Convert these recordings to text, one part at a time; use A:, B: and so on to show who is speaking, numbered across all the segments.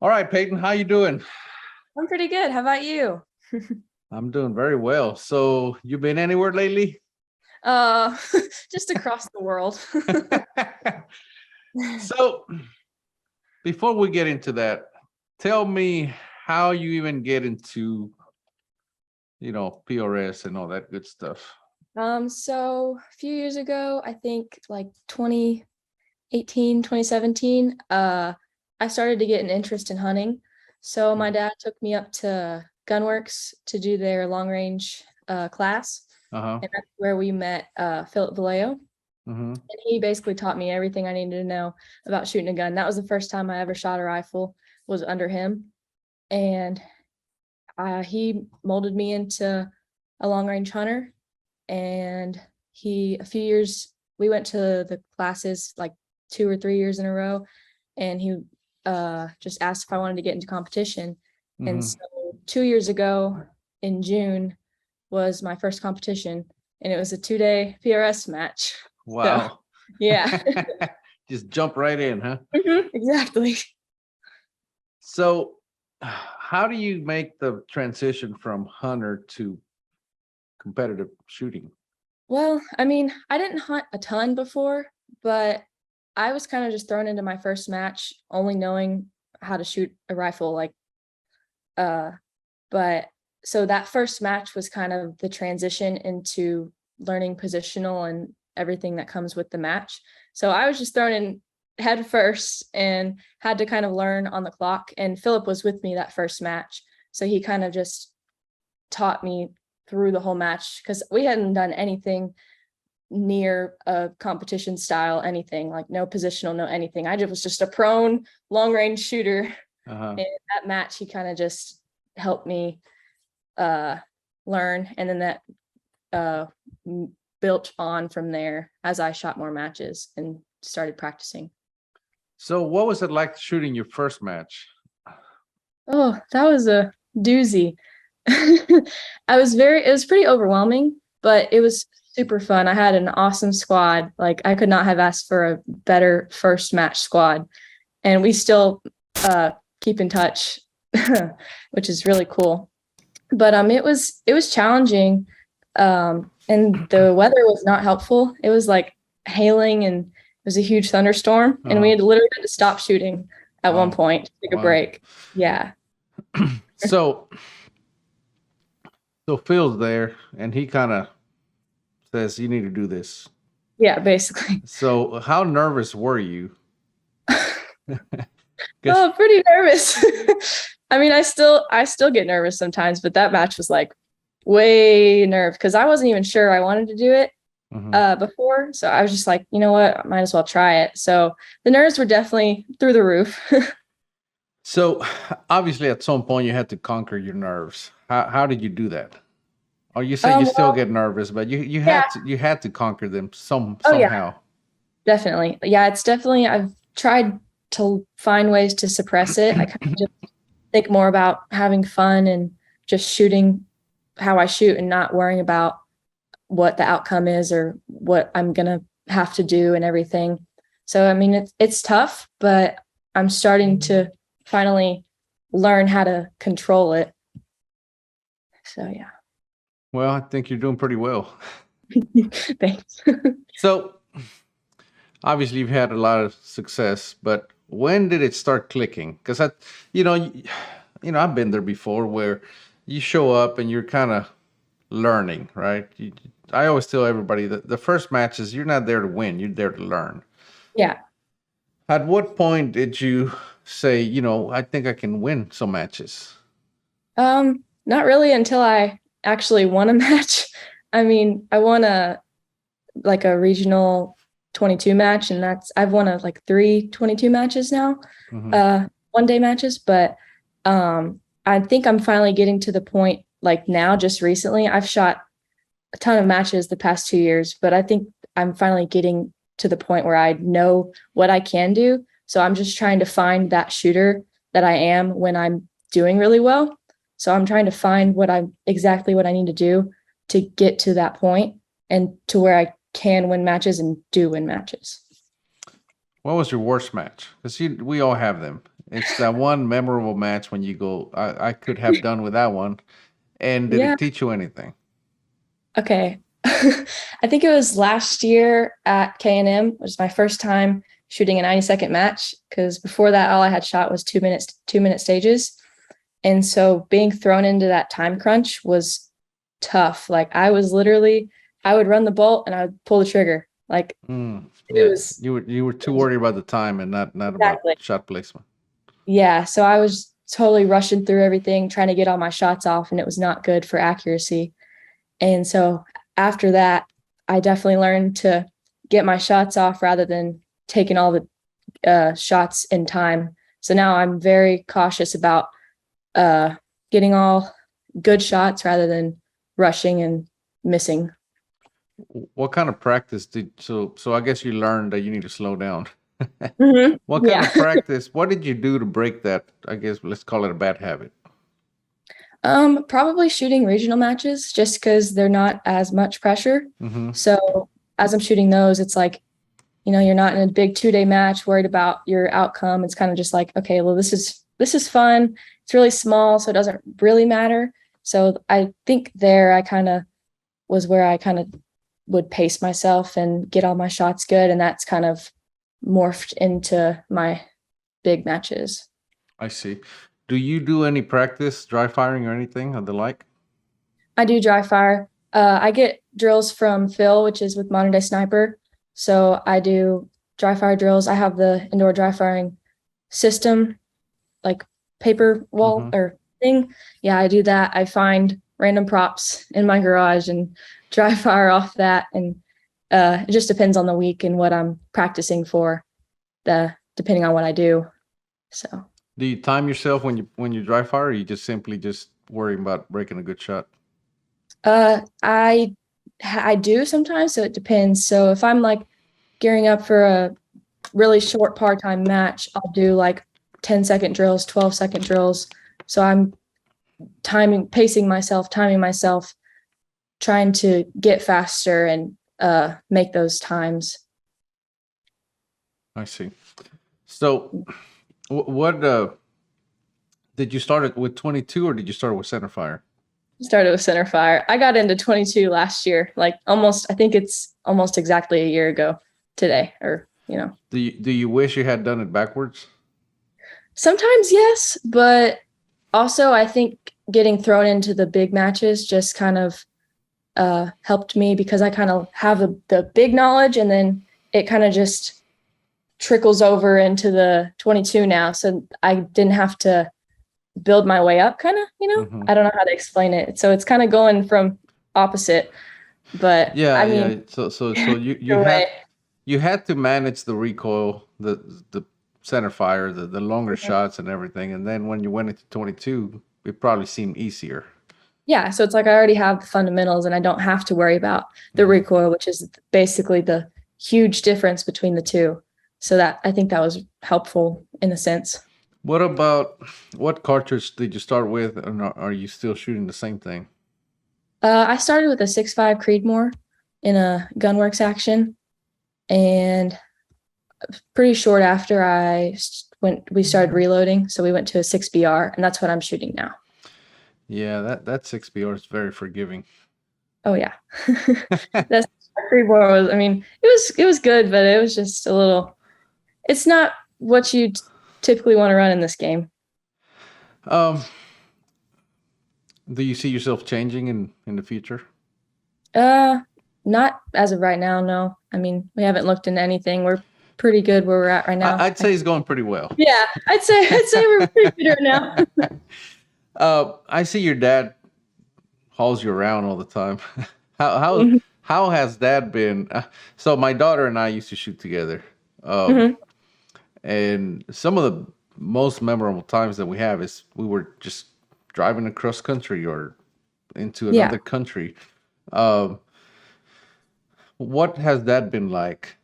A: All right, Payton, how you doing?
B: I'm pretty good. How about you?
A: I'm doing very well. So, you been anywhere lately?
B: Uh, just across the world.
A: So, before we get into that, tell me how you even get into, PRS and all that good stuff.
B: So a few years ago, I think like 2018, 2017, I started to get an interest in hunting. So my dad took me up to Gunworks to do their long range class.
A: Uh-huh.
B: And that's where we met Philip Vallejo.
A: Mm-hmm.
B: And he basically taught me everything I needed to know about shooting a gun. That was the first time I ever shot a rifle, was under him. And he molded me into a long range hunter. And a few years, we went to the classes like 2 or 3 years in a row. And he just asked if I wanted to get into competition. And
A: Mm-hmm.
B: so 2 years ago in June was my first competition. And it was a 2-day PRS match. So,
A: Wow.
B: yeah.
A: Just jump right in, huh?
B: Exactly.
A: So, how do you make the transition from hunter to competitive shooting?
B: Well, I mean, I didn't hunt a ton before, but I was kind of just thrown into my first match, only knowing how to shoot a rifle. Uh, but so that first match was kind of the transition into learning positional and everything that comes with the match. So I was just thrown in head first and had to kind of learn on the clock. And Philip was with me that first match. So he kind of just taught me through the whole match because we hadn't done anything near a competition style, anything like no positional, no anything. I just was just a prone long range shooter.
A: Uh-huh.
B: And that match, he kind of just helped me uh, learn. And then that uh, built on from there as I shot more matches and started practicing.
A: So, what was it like shooting your first match?
B: Oh, that was a doozy. It was pretty overwhelming, but it was super fun. I had an awesome squad. Like I could not have asked for a better first match squad. And we still keep in touch, which is really cool. But it was challenging. And the weather was not helpful. It was like hailing and it was a huge thunderstorm. And we
A: Uh-huh.
B: had literally had to stop shooting at one
A: Wow.
B: point to take a
A: Wow.
B: break. Yeah.
A: So, Phil's there, and he kind of says, "You need to do this."
B: Yeah, basically.
A: So, how nervous were you? Because
B: Oh, pretty nervous. I mean, I still get nervous sometimes, but that match was like way nerve because I wasn't even sure I wanted to do it before. So I was just like, you know what, I might as well try it. So the nerves were definitely through the roof.
A: so obviously at some point you had to conquer your nerves. How did you do that? Oh, you say you still
B: Well,
A: get nervous, but you
B: yeah.
A: had to conquer them
B: Oh yeah,
A: somehow.
B: definitely. Yeah, it's definitely I've tried to find ways to suppress it. I kind of just think more about having fun and just shooting how I shoot and not worrying about what the outcome is or what I'm gonna have to do and everything. So I mean it's tough, but I'm starting to finally learn how to control it. So yeah.
A: Well, I think you're doing pretty well.
B: Thanks.
A: So obviously you've had a lot of success, but when did it start clicking? Because you know, y- I've been there before where you show up and you're kind of learning, right? I always tell everybody that the first matches you're not there to win, you're there to learn.
B: Yeah.
A: At what point did you say, I think I can win some matches?
B: Not really until I actually won a match. I mean, I won a regional 22 match, and I've won like 3 22 matches now,
A: Hmm.
B: 1 day matches, but I think I'm finally getting to the point like now, just recently. I've shot a ton of matches the past 2 years, but I think I'm finally getting to the point where I know what I can do. So I'm just trying to find that shooter that I am when I'm doing really well. So I'm trying to find exactly what I need to do to get to that point and to where I can win matches and do win matches.
A: What was your worst match? Because we all have them. It's that one memorable match when you go, I could have done with that one. And did
B: Yeah.
A: it teach you anything?
B: Okay. I think it was last year at K&M, which was my first time shooting a 90-second match, because before that, all I had shot was 2-minute stages. And so being thrown into that time crunch was tough. Like I would run the bolt and I would pull the trigger. Like it
A: Yeah,
B: was
A: you were too worried about the time and not about
B: exactly.
A: shot placement.
B: Yeah. So I was totally rushing through everything, trying to get all my shots off, and it was not good for accuracy. And so after that, I definitely learned to get my shots off rather than taking all the shots in time. So now I'm very cautious about uh, getting all good shots rather than rushing and missing.
A: What kind of practice did so I guess you learned that you need to slow down. What kind
B: Yeah.
A: of practice, what did you do to break that, I guess let's call it a bad habit?
B: Probably shooting regional matches just because they're not as much pressure.
A: Mm-hmm.
B: So as I'm shooting those, it's like, you're not in a big 2-day match worried about your outcome. It's kind of just like, okay, well, this is fun. It's really small, so it doesn't really matter. So I think there I kind of was where I kind of would pace myself and get all my shots good. And that's kind of morphed into my big matches.
A: I see. Do you do any practice dry firing or anything of the like?
B: I do dry fire. I get drills from Phil, which is with Modern Day Sniper. So I do dry fire drills. I have the indoor dry firing system, like paper wall
A: Mm-hmm.
B: or thing. Yeah, I do that. I find random props in my garage and dry fire off that. And it just depends on the week and what I'm practicing for, depending on what I do. So
A: Do you time yourself when you dry fire, or you just simply just worrying about breaking a good shot?
B: I do sometimes, so it depends. So if I'm like gearing up for a really short part-time match, I'll do like 10-second drills, 12-second drills. So I'm timing myself, trying to get faster and make those times.
A: I see. So what did you start it with 22 or did you start with center fire?
B: Started with center fire. I got into 22 last year, like I think it's almost exactly a year ago today, or.
A: Do you wish you had done it backwards?
B: Sometimes yes, but also I think getting thrown into the big matches just kind of helped me because I kind of have the big knowledge, and then it kind of just trickles over into the 22 now. So I didn't have to build my way up, kind of,
A: Mm-hmm.
B: I don't know how to explain it. So it's kind of going from opposite, but
A: Yeah,
B: I mean,
A: yeah. So you
B: either way.
A: you had to manage the recoil, the center fire, the longer shots and everything. And then when you went into 22, it probably seemed easier.
B: Yeah, so it's like I already have the fundamentals and I don't have to worry about the recoil, which is basically the huge difference between the two. So that I think that was helpful in a sense.
A: What cartridge did you start with, and are you still shooting the same thing?
B: I started with a 6.5 Creedmoor in a Gunworks action, and pretty short after we started reloading, so we went to a 6BR, and that's what I'm shooting now.
A: Yeah, that 6BR is very forgiving.
B: Oh yeah, that's Creedmoor was. I mean, it was good, but it was just a little. It's not what you typically want to run in this game.
A: Um, do you see yourself changing in the future?
B: Not as of right now, no. I mean, we haven't looked into anything. We're pretty good where we're at right now.
A: I'd say it's going pretty well.
B: Yeah, I'd say we're pretty good right
A: now. I see your dad hauls you around all the time. How has that been? So my daughter and I used to shoot together, and some of the most memorable times that we have is we were just driving across country or into another country. What has that been like?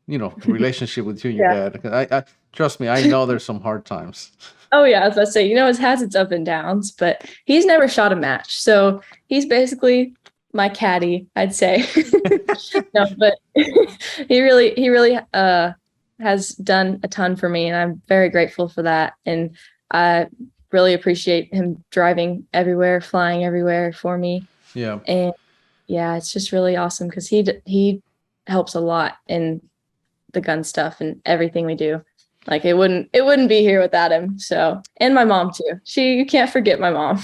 A: Relationship with you and your dad. I trust me, I know there's some hard times.
B: Oh yeah, I was about to say, it has its up and downs, but he's never shot a match, so he's basically my caddy, I'd say. No, but he really has done a ton for me, and I'm very grateful for that. And I really appreciate him driving everywhere, flying everywhere for me.
A: Yeah.
B: And yeah, it's just really awesome because he helps a lot in the gun stuff and everything we do. Like it wouldn't be here without him. So, and my mom too. You can't forget my mom.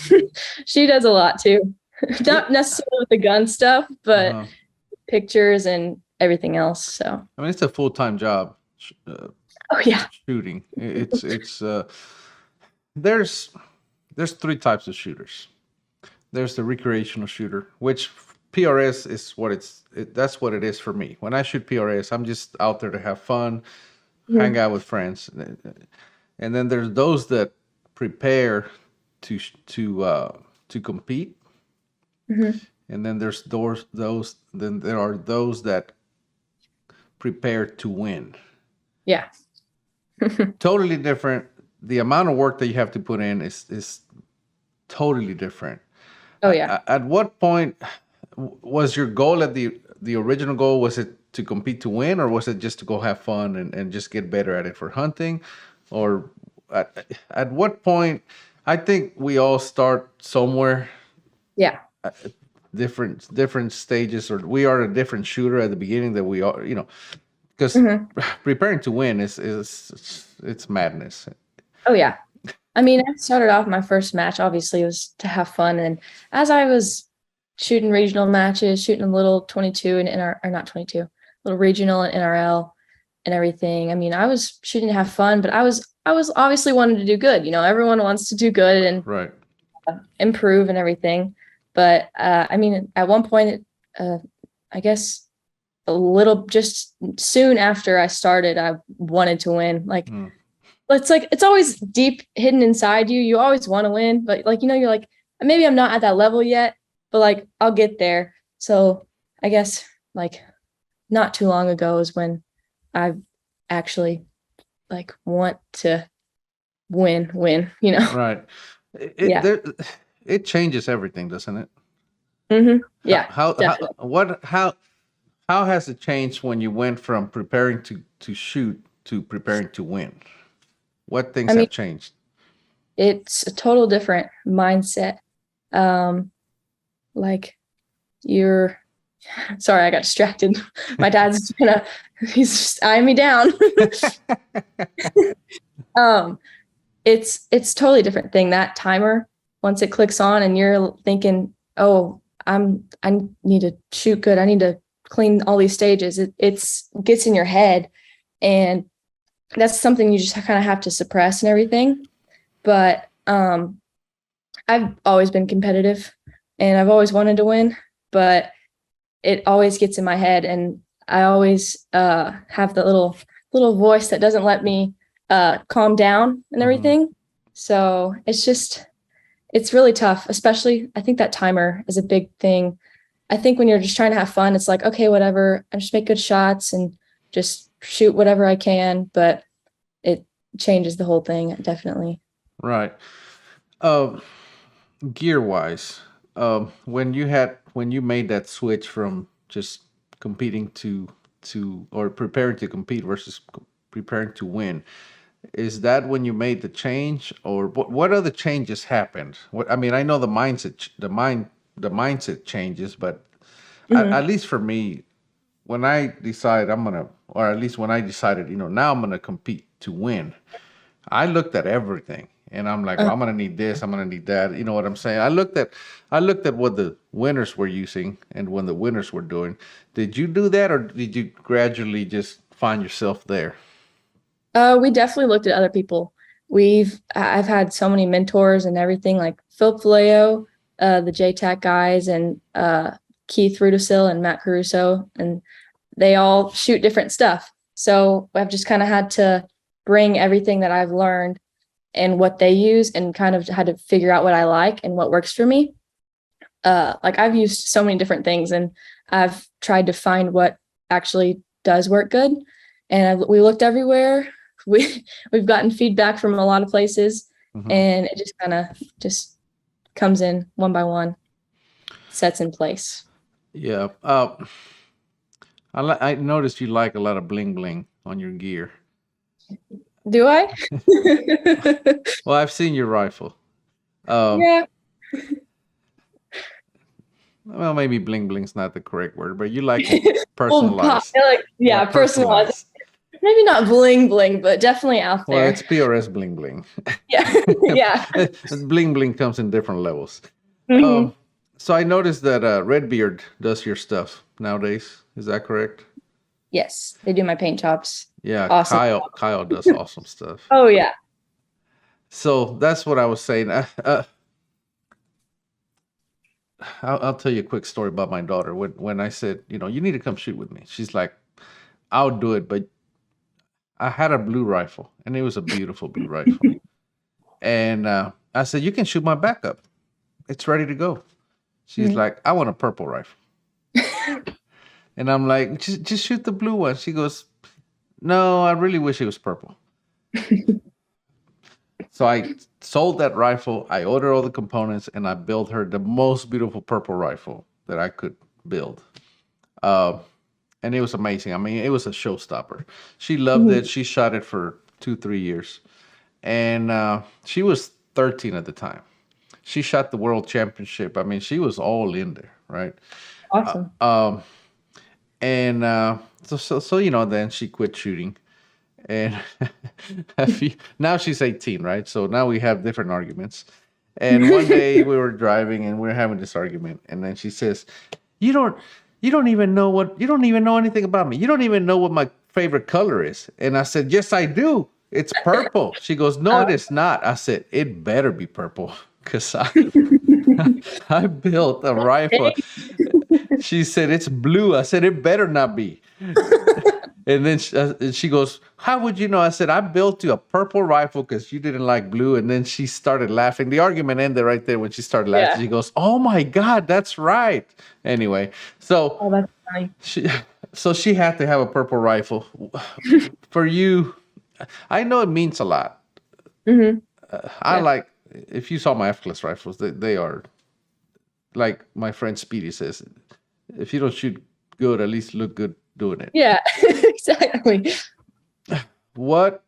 B: She does a lot too.
A: It,
B: Not necessarily with the gun stuff, but
A: uh-huh.
B: pictures and everything else. So,
A: I mean, it's a full-time job,
B: oh yeah.
A: shooting. There's there's three types of shooters. There's the recreational shooter, which PRS is that's what it is for me. When I shoot PRS, I'm just out there to have fun, hang
B: Mhm.
A: out with friends. And then there's those that prepare to to compete,
B: Mhm.
A: and then there's those then there are those that prepare to win.
B: Yeah.
A: Totally different. The amount of work that you have to put in is totally different.
B: Oh yeah.
A: At what point was your goal at the original goal? Was it to compete to win, or was it just to go have fun and just get better at it for hunting? Or at what point? I think we all start somewhere,
B: Yeah.
A: different stages, or we are a different shooter at the beginning that we are, because
B: Mhm.
A: preparing to win is it's madness.
B: Oh yeah. I mean, I started off my first match, obviously, it was to have fun. And as I was shooting regional matches, shooting a little 22 and NR, or not 22, little regional and NRL and everything. I mean, I was shooting to have fun, but I was obviously wanting to do good. Everyone wants to do good and
A: Right.
B: improve and everything. But I mean, at one point, I guess a little just soon after I started, I wanted to win. Like
A: Mm.
B: it's always deep hidden inside you. You always want to win, but like you're like maybe I'm not at that level yet, but like I'll get there. So I guess like not too long ago is when I actually like want to win.
A: Right. It
B: Yeah.
A: there, it changes everything, doesn't it?
B: Yeah, definitely.
A: How has it changed when you went from preparing to shoot to preparing to win? What things
B: I mean,
A: have changed?
B: it's a total different mindset. Um, like you're sorry, I got distracted. My dad's he's just eyeing me down. um, it's totally different thing. That timer, once it clicks on and you're thinking, oh, I need to shoot good. I need to clean all these stages. It's gets in your head, and that's something you just kind of have to suppress and everything. But I've always been competitive, and I've always wanted to win, but it always gets in my head, and I always have the little voice that doesn't let me calm down and
A: Hmm.
B: everything. So it's really tough, especially I think that timer is a big thing. I think when you're just trying to have fun, it's like, okay, whatever, I just make good shots and just shoot whatever I can, but it changes the whole thing, definitely.
A: Right. Gear wise, when you made that switch from just competing to or preparing to compete versus preparing to win, is that when you made the change, or what other changes happened? What I mean, I know the mindset, the mindset changes, but at
B: Mhm.
A: least for me, when I decide I'm gonna, or at least when I decided, now I'm gonna compete to win, I looked at everything, and I'm like,
B: Uh,
A: well, I'm gonna need this, I'm gonna need that. You know what I'm saying? I looked at what the winners were using and when the winners were doing. Did you do that, or did you gradually just find yourself there?
B: we definitely looked at other people. I've had so many mentors and everything, like Phil Paleo, the JTAC guys, and Keith Rudisil and Matt Caruso, and they all shoot different stuff. So I've just kind of had to bring everything that I've learned and what they use and kind of had to figure out what I like and what works for me. Like I've used so many different things and I've tried to find what actually does work good. And we looked everywhere. We've gotten feedback from a lot of places,
A: Hmm.
B: and it just kind of just comes in one by one, sets in place.
A: Yeah. I noticed you like a lot of bling bling on your gear.
B: Do I?
A: Well, I've seen your rifle. Um,
B: Yeah.
A: well, maybe bling bling's not the correct word, but you like it
B: Well,
A: personalized.
B: yeah,
A: Yeah,
B: personalized.
A: personalized.
B: Maybe not bling bling, but definitely out
A: Well,
B: there.
A: it's PRS bling bling.
B: Yeah. Yeah.
A: Bling bling comes in different levels.
B: Hmm.
A: Um, so I noticed that Redbeard does your stuff nowadays. Is that correct?
B: Yes, they do my paint jobs.
A: Yeah,
B: Awesome.
A: Kyle does awesome stuff.
B: Oh yeah.
A: So that's what I was saying. I'll tell you a quick story about my daughter. When I said, you need to come shoot with me, she's like, I'll do it, but I had a blue rifle, and it was a beautiful blue rifle. And I said, you can shoot my backup. It's ready to go. She's
B: Mhm.
A: like, I want a purple rifle. And I'm like, just shoot the blue one. She goes, no, I really wish it was purple. So I sold that rifle. I ordered all the components, and I built her the most beautiful purple rifle that I could build. Uh, and it was amazing. I mean, it was a showstopper. She loved
B: Mhm.
A: it. She shot it for 2, 3 years, and she was 13 at the time. She shot the world championship. I mean, she was all in there, right?
B: Awesome.
A: And so then she quit shooting, and now she's 18, right? So now we have different arguments. And one day we were driving and we are having this argument, and then she says, "You don't, you don't even know anything about me. You don't even know what my favorite color is." And I said, "Yes, I do. It's purple." She goes, "No, it is not." I said, "It better be purple, cause I built a rifle." She said, "It's blue." I said, "It better not be." And then she goes, "How would you know?" I said, "I built you a purple rifle because you didn't like blue." And then she started laughing. The argument ended right there when she started laughing.
B: Yeah.
A: She goes, "Oh my God, that's right." Anyway, so
B: Oh, that's funny.
A: she, so she had to have a purple rifle. For you, I know it means a lot.
B: Hmm.
A: I
B: Yeah.
A: like, if you saw my F-class rifles, they are, like my friend Speedy says, if you don't shoot good, at least look good doing it.
B: Yeah. Exactly.
A: What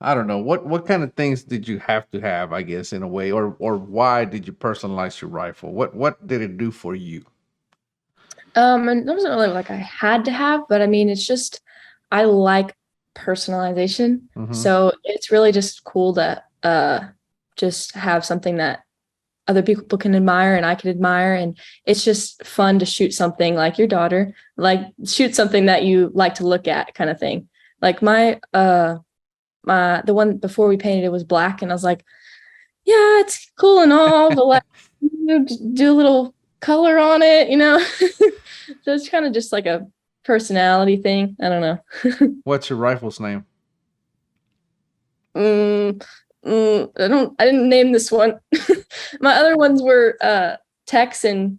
A: I don't know. What kind of things did you have to have, I guess, in a way, or why did you personalize your rifle? What did it do for you?
B: And it wasn't really like I had to have, but I mean, it's just I like personalization.
A: Hmm.
B: So it's really just cool to just have something that other people can admire and I can admire. And it's just fun to shoot something like your daughter, like shoot something that you like to look at kind of thing. Like the one before we painted it was black, and I was like, yeah, it's cool and all, but like do a little color on it, you know? So it's kind of just like a personality thing. I don't know.
A: What's your rifle's name?
B: Mm, I didn't name this one. My other ones were Tex and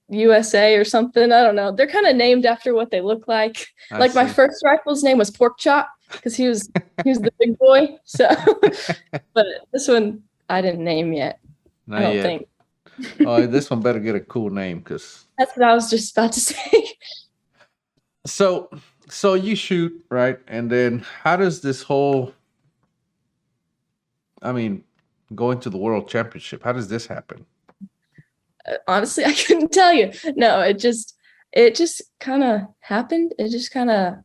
B: USA or something. I don't know. They're kind of named after what they look like.
A: I
B: Like my
A: see.
B: first rifle's name was Pork Chop because he was the big boy. So, but this one I didn't name yet. I
A: Not
B: don't
A: yet.
B: think.
A: Oh, this one better get a cool name, because
B: That's what I was just about to say.
A: so so you shoot, right, and then how does this whole, I mean, going to the world championship? How does this happen?
B: Honestly, I couldn't tell you. No, it just kind of happened. It just kind of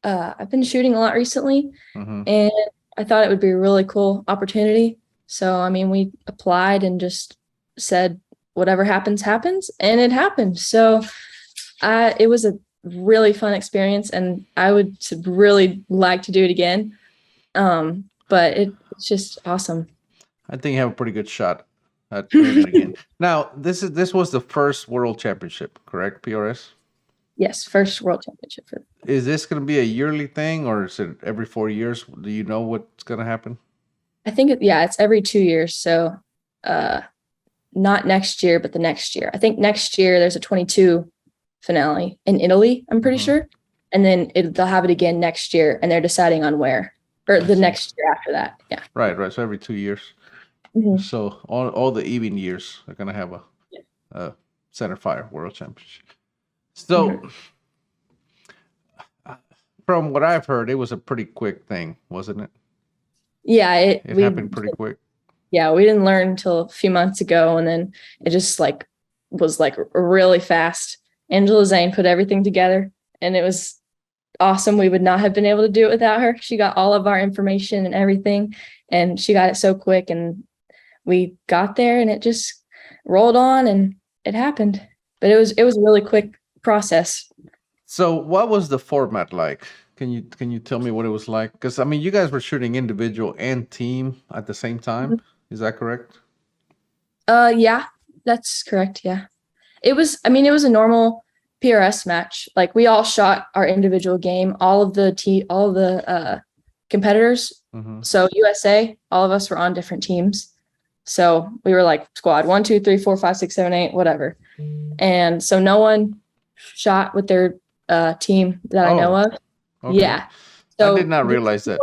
B: I've been shooting a lot recently,
A: Hmm.
B: and I thought it would be a really cool opportunity. So, I mean, we applied and just said whatever happens happens, and it happened. So, it was a really fun experience, and I would really like to do it again. But it's just awesome.
A: I think you have a pretty good shot at doing it again. Now, this was the first world championship, correct? PRS.
B: Yes, first world championship for.
A: Is this going to be a yearly thing, or is it every 4 years? Do you know what's going to happen?
B: I think yeah, it's every 2 years. So uh not next year, but the next year. I think next year there's a 22 finale in Italy, I'm pretty
A: Hmm.
B: sure. And then they'll have it again next year, and they're deciding on where, or
A: I
B: the
A: see.
B: next year after that. Yeah.
A: Right, right. So every 2 years.
B: Mhm.
A: So all the even years are going to have
B: Yeah.
A: a center fire world championship. So
B: Mhm.
A: from what I've heard, it was a pretty quick thing, wasn't it?
B: Yeah,
A: It happened pretty quick.
B: yeah, we didn't learn until a few months ago, and then it just like was like really fast. Angela Zane put everything together, and it was awesome. We would not have been able to do it without her. She got all of our information and everything, and she got it so quick, and we got there, and it just rolled on, and it happened. But it was a really quick process.
A: So, what was the format like? Can you tell me what it was like? Because I mean, you guys were shooting individual and team at the same time. Is that correct?
B: Yeah, that's correct. Yeah. It was a normal PRS match. Like we all shot our individual game, all of the competitors.
A: Mm-hmm.
B: So USA, all of us were on different teams. So we were like squad 1, 2, 3, 4, 5, 6, 7, 8, whatever. And so no one shot with their team that I know of.
A: Okay.
B: Yeah.
A: I
B: So
A: did not realize that.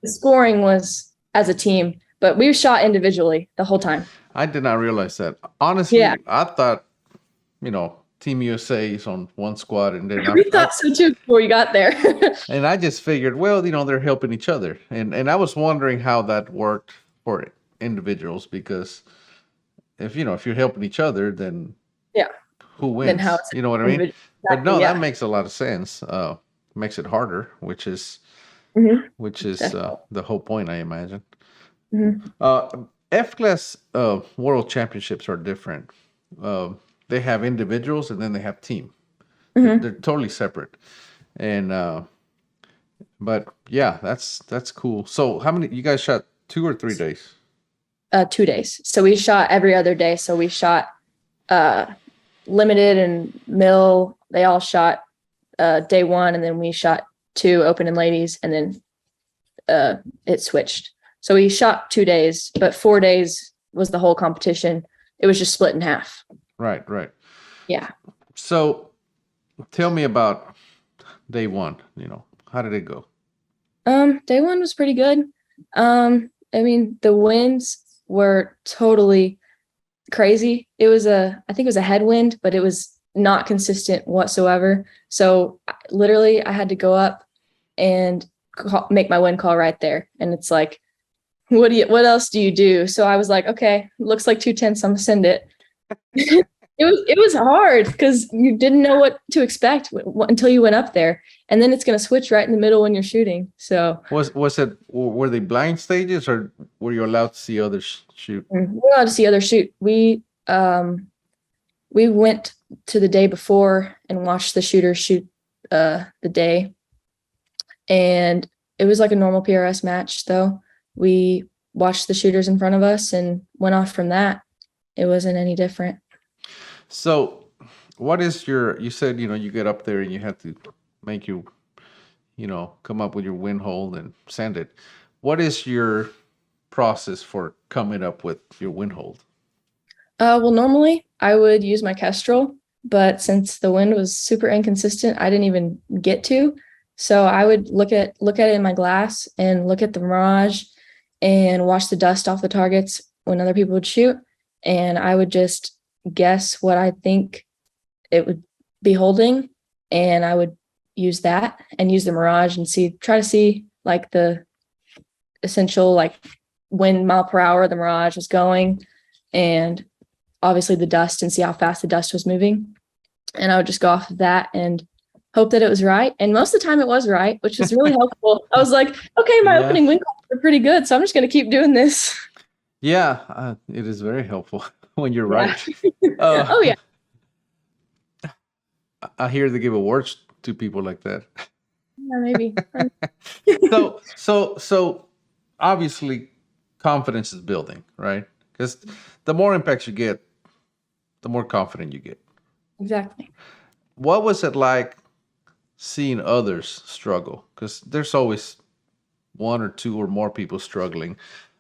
B: the scoring was as a team, but we shot individually the whole time.
A: I did not realize that. Honestly,
B: Yeah.
A: I thought, Team USA is on one squad, and then
B: We thought so too before you got there.
A: and I just figured, well, they're helping each other, and I was wondering how that worked for individuals, because if you're helping each other, then
B: Yeah.
A: who wins?
B: Then how it's
A: You know what I mean?
B: individual.
A: But no,
B: Yeah.
A: that makes a lot of sense. Makes it harder, which is
B: Mhm.
A: the whole point, I imagine.
B: Mhm.
A: F class world championships are different. They have individuals and then they have team.
B: Mhm.
A: They're totally separate. And but yeah, that's cool. So how many you guys shot? 2 or 3 days?
B: 2 days. So we shot every other day. So we shot limited and mill. They all shot day 1, and then we shot 2 open and ladies, and then it switched. So we shot 2 days, but 4 days was the whole competition. It was just split in half.
A: Right.
B: Yeah.
A: So tell me about day 1. How did it go?
B: Day 1 was pretty good. I mean, the winds were totally crazy. I think it was a headwind, but it was not consistent whatsoever. So literally I had to go up and make my wind call right there. And it's like, what else do you do? So I was like, okay, looks like 2/10. I'm gonna send it. It was hard because you didn't know what to expect until you went up there, and then it's gonna switch right in the middle when you're shooting. So
A: Were they blind stages, or were you allowed to see others shoot?
B: we're allowed to see others shoot. We went to the day before and watched the shooters shoot the day, and it was like a normal PRS match. Though we watched the shooters in front of us and went off from that. It wasn't any different.
A: So, what is you said, you get up there and you have to make come up with your wind hold and send it. What is your process for coming up with your wind hold?
B: Well, normally I would use my Kestrel, but since the wind was super inconsistent, I didn't even get to. So I would look at it in my glass and look at the mirage and watch the dust off the targets when other people would shoot. And I would just guess what I think it would be holding. And I would use that and use the mirage and try to see like the essential like wind mile per hour the mirage was going, and obviously the dust, and see how fast the dust was moving. And I would just go off of that and hope that it was right. And most of the time it was right, which was really helpful. I was like, okay, my opening wind calls are pretty good, so I'm just going to keep doing this.
A: Yeah, it is very helpful when you're right.
B: Oh yeah.
A: I hear they give awards to people like that.
B: Yeah, maybe.
A: So obviously confidence is building, right? Because the more impacts you get, the more confident you get.
B: Exactly.
A: What was it like seeing others struggle? Because there's always 1 or 2 or more people struggling.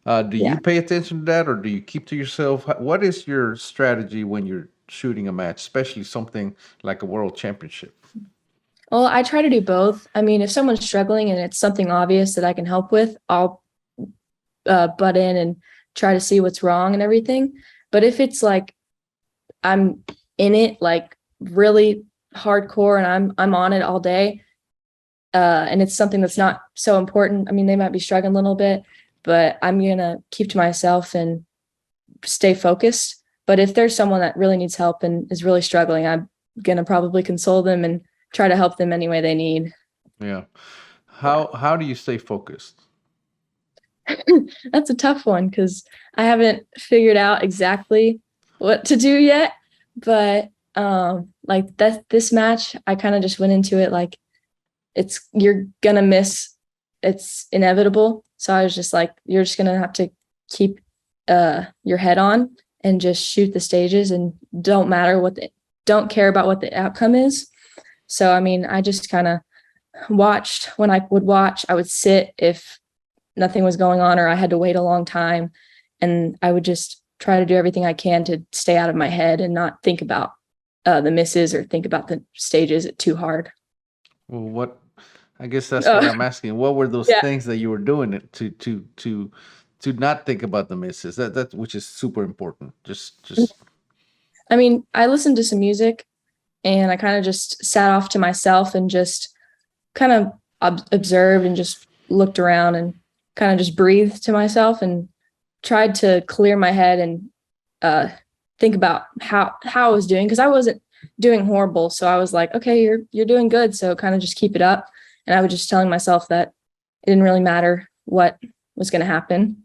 A: Do you pay attention to that, or do you keep to yourself? What is your strategy when you're shooting a match, especially something like a world championship?
B: Well, I try to do both. I mean, if someone's struggling and it's something obvious that I can help with, I'll butt in and try to see what's wrong and everything. But if it's like I'm in it like really hardcore and I'm on it all day, and it's something that's not so important. I mean, they might be struggling a little bit, but I'm gonna keep to myself and stay focused. But if there's someone that really needs help and is really struggling, I'm gonna probably console them and try to help them any way they need.
A: Yeah.
B: Yeah.
A: How do you stay focused?
B: That's a tough one because I haven't figured out exactly what to do yet. But like that this match, I kind of just went into it like you're gonna miss. It's inevitable. So I was just like, you're just gonna have to keep your head on and just shoot the stages and don't care about what the outcome is. So I mean, I just kind of watched when I would watch, I would sit if nothing was going on or I had to wait a long time. And I would just try to do everything I can to stay out of my head and not think about the misses or think about the stages too hard.
A: Well, I guess that's what I'm asking. What were those
B: Yeah.
A: things that you were doing to not think about the misses? That which is super important. Just
B: I mean, I listened to some music and I kind of just sat off to myself and just kind of observed and just looked around and kind of just breathed to myself and tried to clear my head and think about how I was doing because I wasn't doing horrible. So I was like, okay, you're doing good. So kind of just keep it up. And I was just telling myself that it didn't really matter what was going to happen.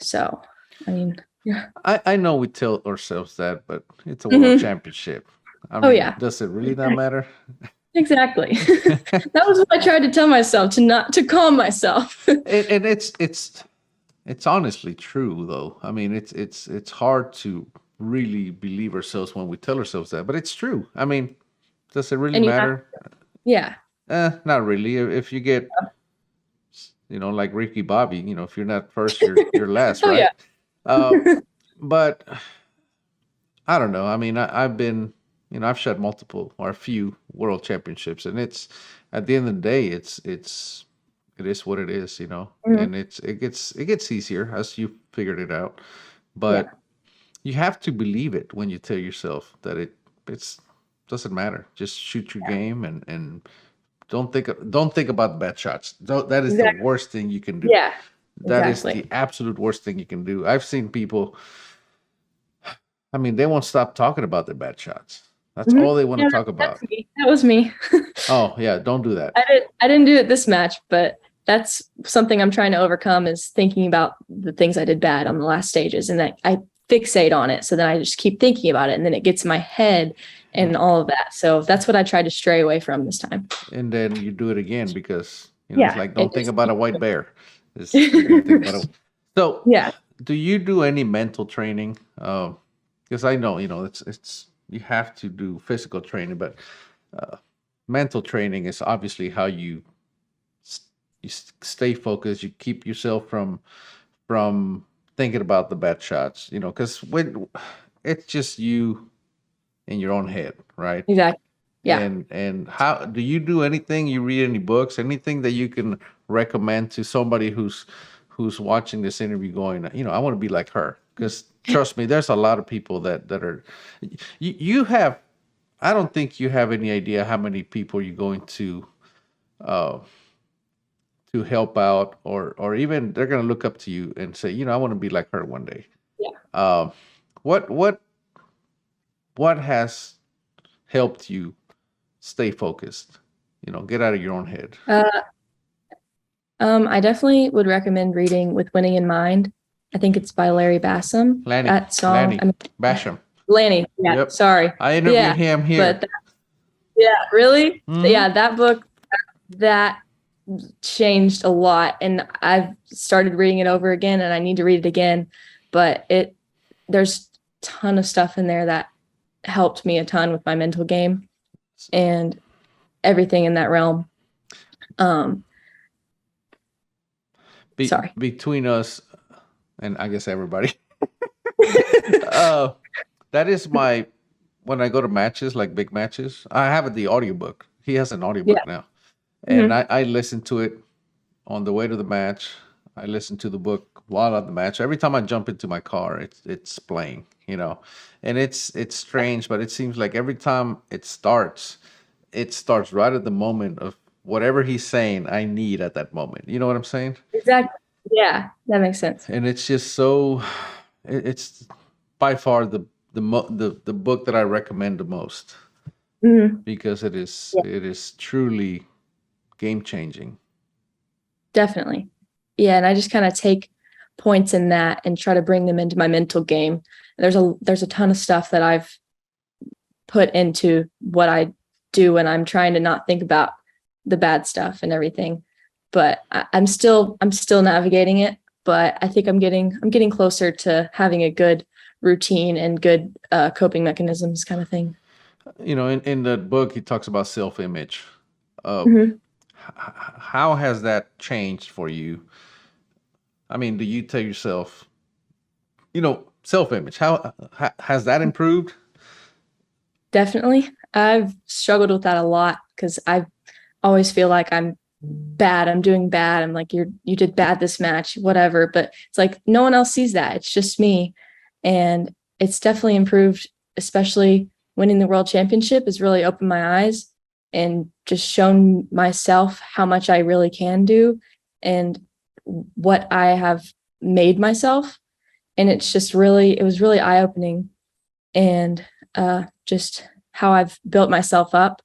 B: So, I mean, yeah.
A: I know we tell ourselves that, but it's a world championship. I
B: Oh
A: mean,
B: yeah,
A: does it really not matter?
B: exactly. That was what I tried to tell myself to calm myself.
A: And it's honestly true though. I mean, it's hard to really believe ourselves when we tell ourselves that, but it's true. I mean, does it really
B: And you have,
A: matter?
B: yeah.
A: Not really. If you get, like Ricky Bobby, if you're not first, you're last,
B: Oh
A: right?
B: yeah.
A: But I don't know. I mean, I've been, I've shot multiple or a few world championships, and it's at the end of the day, it is what it is,
B: Mhm.
A: and it gets easier as you figured it out,
B: Yeah.
A: but you have to believe it when you tell yourself that it's doesn't matter. Just shoot your game and don't think about the bad shots. That is the
B: Exactly.
A: worst thing you can do.
B: Yeah.
A: That is
B: Exactly.
A: the absolute worst thing you can do. I've seen people. I mean, they won't stop talking about their bad shots. That's all they want to
B: Yeah,
A: talk
B: that's
A: about.
B: me. That was me.
A: Oh yeah, don't do that.
B: I didn't do it this match, but that's something I'm trying to overcome is thinking about the things I did bad on the last stages and that I fixate on it. So then I just keep thinking about it and then it gets in my head and all of that. So that's what I tried to stray away from this time.
A: And then you do it again because it's
B: Yeah.
A: like
B: It
A: don't think
B: just
A: about a white bear. You gotta think about it. So,
B: yeah.
A: do you do any mental training? Because I know it's you have to do physical training, but mental training is obviously how stay focused. You keep yourself from thinking about the bad shots. Because when it's just you in your own head, right?
B: Exactly. Yeah.
A: And how do you do anything? You read any books? Anything that you can recommend to somebody who's watching this interview, going, I want to be like her? Because trust me, there's a lot of people that are. You have. I don't think you have any idea how many people you're going uh, to help out, or even they're going to look up to you and say, I want to be like her one day.
B: Yeah.
A: Um, what has helped you stay focused? Get out of your own head.
B: I definitely would recommend reading With Winning in Mind. I think it's by Larry Bassam.
A: Lanny,
B: That song,
A: Lanny,
B: I mean,
A: Basham.
B: Lanny. Yeah,
A: Yep.
B: sorry.
A: I interviewed
B: Yeah,
A: him here.
B: but yeah, really?
A: Mhm.
B: Yeah, that book that changed a lot, and I've started reading it over again, and I need to read it again. But there's a ton of stuff in there that helped me a ton with my mental game and everything in that realm. Sorry.
A: Between us and I guess everybody, uh, that is my when I go to matches, like big matches. I have the audiobook. He has an
B: Yeah.
A: audiobook now, and I listen to it on the way to the match. I listen to the book while at the match. Every time I jump into my car, it's playing, and it's strange, but it seems like every time it starts right at the moment of whatever he's saying, I need at that moment. You know what I'm saying?
B: Exactly. Yeah, that makes sense.
A: And it's just so, it's by far the book that I recommend the most
B: Mhm.
A: because
B: Yeah,
A: it is truly game changing.
B: definitely. Yeah, and I just kind of take points in that and try to bring them into my mental game. There's a ton of stuff that I've put into what I do when I'm trying to not think about the bad stuff and everything. But I'm still navigating it. But I think I'm getting closer to having a good routine and good coping mechanisms kind of thing.
A: You know, in the book, he talks about self image. Uh,
B: Mhm.
A: how has that changed for you? I mean, do you tell yourself, you know, self image, how has that improved?
B: Definitely. I've struggled with that a lot because I always feel like I'm bad. I'm doing bad. I'm like, you did bad this match, whatever. But it's like no one else sees that. It's just me. And it's definitely improved, especially winning the world championship has really opened my eyes and just shown myself how much I really can do and what I have made myself. And it's just really, it was really eye opening and just how I've built myself up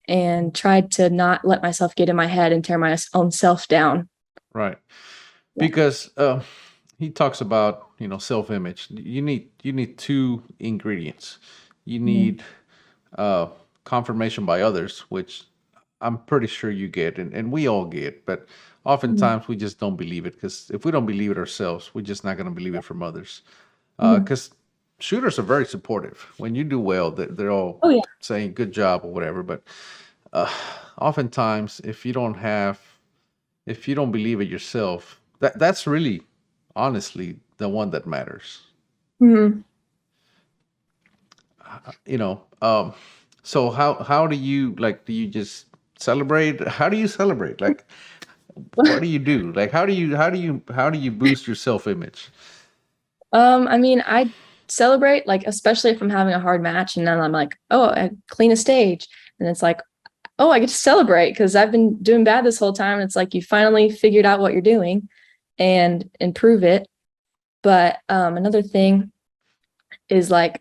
B: and tried to not let myself get in my head and tear my own self down.
A: Right.
B: Yeah.
A: Because he talks about, you know, self image. You need two ingredients. You
B: Mhm.
A: need uh, confirmation by others, which I'm pretty sure you get, and we all get, but
B: Mhm.
A: oftentimes we just don't believe it because if we don't believe it ourselves, we're just not going to believe it from others.
B: Mhm.
A: Because shooters are very supportive. When you do well, they're all
B: Oh yeah.
A: saying good job or whatever. But uh, oftentimes, if you don't believe it yourself, that's really, honestly, the one that matters.
B: Mhm.
A: You know. So how do you like? Do you just celebrate? How do you celebrate? Like, what do you do? Like, how do you boost your self image?
B: I mean, I celebrate like especially if I'm having a hard match and then I'm like, oh, I clean a stage, and it's like, oh, I get to celebrate because I've been doing bad this whole time. And it's like you finally figured out what you're doing and improve it. But another thing is like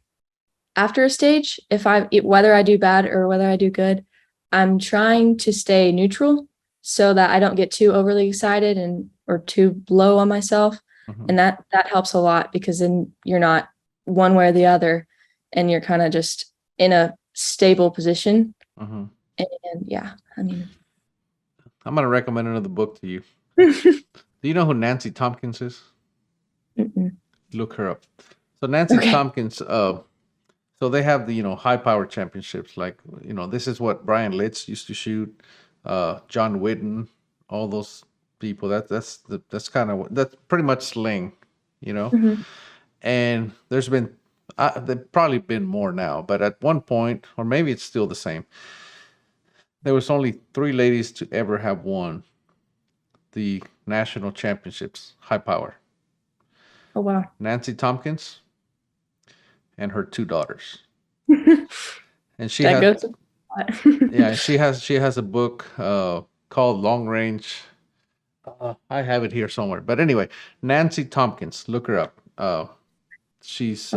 B: after a stage, if I whether I do bad or whether I do good, I'm trying to stay neutral so that I don't get too overly excited and or too low on myself.
A: Hmm.
B: And that helps a lot because then you're not one way or the other and you're kind of just in a stable position.
A: Hmm.
B: And yeah, I mean,
A: I'm gonna recommend another book to you. Do you know who Nancy Tompkins is?
B: mm-mm.
A: Look her up. So Nancy
B: Okay.
A: Tompkins. So they have the, you know, high power championships. Like, you know, this is what Brian Litz used to shoot. John Witten, all those people. That's kind of that's pretty much sling, you know.
B: Mhm.
A: And there've probably been more now, but at one point, or maybe it's still the same. There was only three ladies to ever have won the national championships, high power.
B: Oh wow.
A: Nancy Tompkins and her two daughters. And she
B: That
A: has,
B: goes
A: yeah, she has a book called Long Range. I have it here somewhere. But anyway, Nancy Tompkins, look her up. She's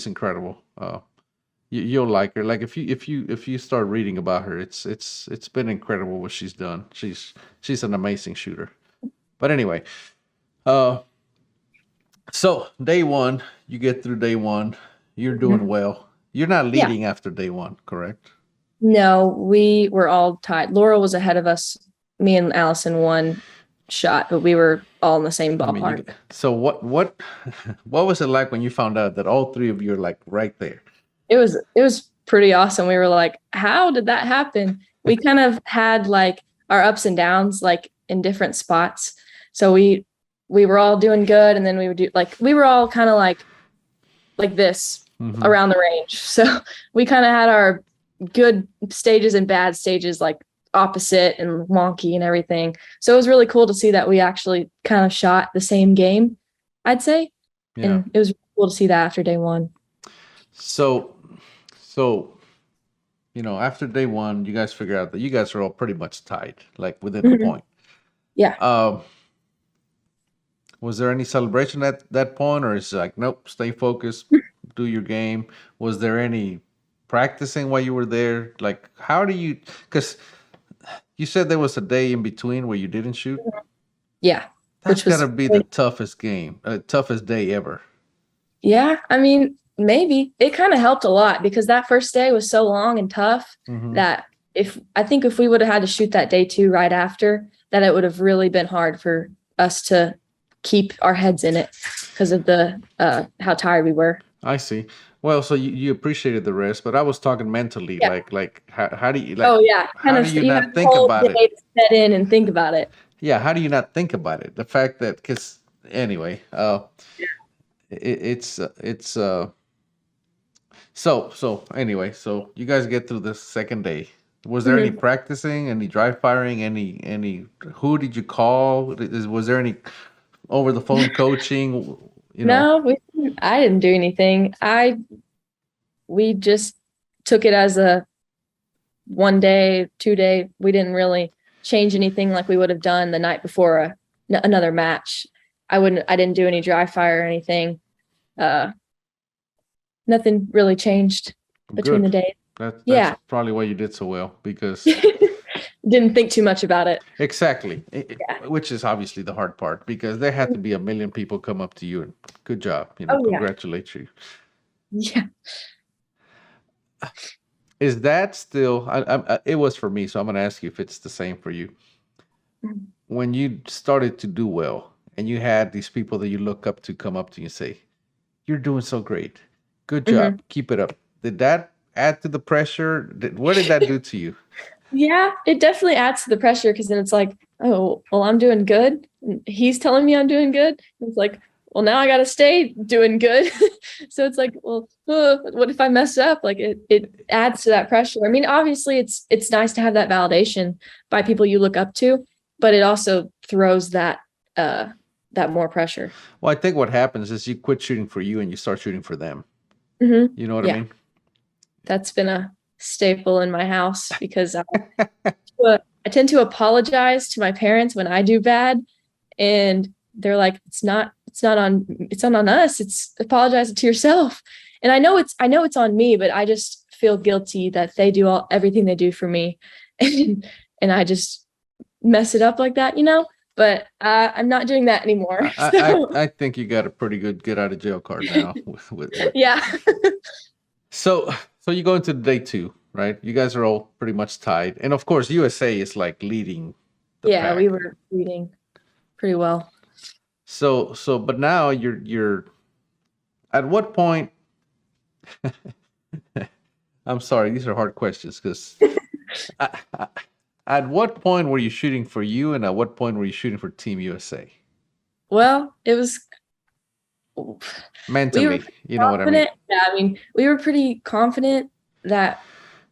A: incredible. You'll like her. Like if you start reading about her, it's been incredible what she's done. She's an amazing shooter. But anyway, uh, so day one, you get through day one, you're doing well. You're not
B: Yeah.
A: leading after day one, correct?
B: No, we were all tied. Laura was ahead of us. Me and Allison one shot, but we were all in the same
A: I mean,
B: ballpark.
A: so what was it like when you found out that all three of you are like right there?
B: It was pretty awesome. We were like, how did that happen? We kind of had like our ups and downs like in different spots. So we were all doing good and then we would do like we were all kind of like this
A: Hmm.
B: around the range. So we kind of had our good stages and bad stages like opposite and wonky and everything. So it was really cool to see that we actually kind of shot the same game, I'd say.
A: Yeah.
B: And it was cool to see that after day one.
A: So so after day one, you guys figure out that you guys are all pretty much tied, like within a
B: Mhm.
A: point.
B: Yeah.
A: Um, was there any celebration at that point, or is it like, nope, stay focused, do your game? Was there any practicing while you were there? Like, how do you? Because you said there was a day in between where you didn't shoot.
B: Yeah.
A: That's
B: Which
A: gotta
B: was
A: be the toughest toughest day ever.
B: yeah, I mean, maybe it kind of helped a lot because that first day was so long and tough
A: Hmm.
B: that if we would have had to shoot that day two right after, that it would have really been hard for us to keep our heads in it because of the how tired we were.
A: I see. Well, so you appreciated the rest, but I was talking mentally,
B: Yeah.
A: like how do you
B: Oh yeah. Kind
A: how
B: of
A: do you
B: you have
A: not
B: the
A: think
B: whole
A: about it?
B: day to set in and think about it.
A: Yeah, how do you not think about it? The fact that because anyway, it's so anyway, so you guys get through the second day. Was there any
B: Mhm.
A: practicing, any dry firing, any who did you call? Was there any over the phone coaching? You know,
B: No, I didn't do anything. We just took it as a 1 day, 2 day. We didn't really change anything like we would have done the night before another match. I didn't do any dry fire or anything. Uh, Nothing really changed between the
A: good.
B: days.
A: That's
B: Yeah.
A: probably why you did so well because
B: Didn't think too much about it.
A: exactly,
B: Yeah.
A: which is obviously the hard part because there had to be a million people come up to you and good job,
B: Oh yeah.
A: congratulate you.
B: Yeah.
A: Is that still? It was for me, so I'm going to ask you if it's the same for you. When you started to do well, and you had these people that you look up to come up to you and say, "You're doing so great, good
B: Mhm.
A: job, keep it up." Did that add to the pressure? What did that do to you?
B: Yeah, it definitely adds to the pressure because then it's like, oh, well, I'm doing good. And he's telling me I'm doing good. It's like, well, now I got to stay doing good. So it's like, well, what if I mess up? Like it adds to that pressure. I mean, obviously, it's nice to have that validation by people you look up to, but it also throws uh that more pressure.
A: Well, I think what happens is you quit shooting for you and you start shooting for them. You know what I
B: Yeah,
A: mean?
B: that's been a staple in my house because I tend to apologize to my parents when I do bad, and they're like, it's not on us. It's apologize to yourself. And I know it's on me, but I just feel guilty that they do everything they do for me, and I just mess it up like that, you know. But I'm not doing that anymore. So
A: I think you got a pretty good get out of jail card now.
B: yeah,
A: So so you go into day two, right? You guys are all pretty much tied, and of course USA is like leading the
B: yeah, we
A: pack.
B: were reading pretty well.
A: So but now you're at what point? I'm sorry, these are hard questions because at what point were you shooting for you, and at what point were you shooting for Team USA?
B: Well, it was we were
A: Mentally,
B: pretty
A: you know what I mean?
B: confident. Yeah, I mean, we were pretty confident that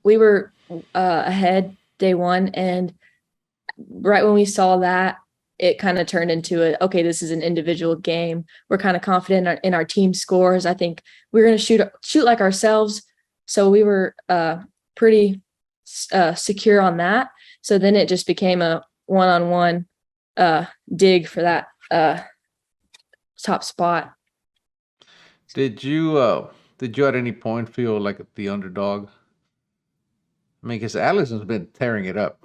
B: we were ahead day one, and right when we saw that, it kind of turned into a okay, this is an individual game. We're kind of confident in our team scores. I think we were going to shoot like ourselves, so we were pretty secure on that. So then it just became a one-on-one dig for that top spot.
A: Did you at any point feel like the underdog? I mean, because Allison's been tearing it up,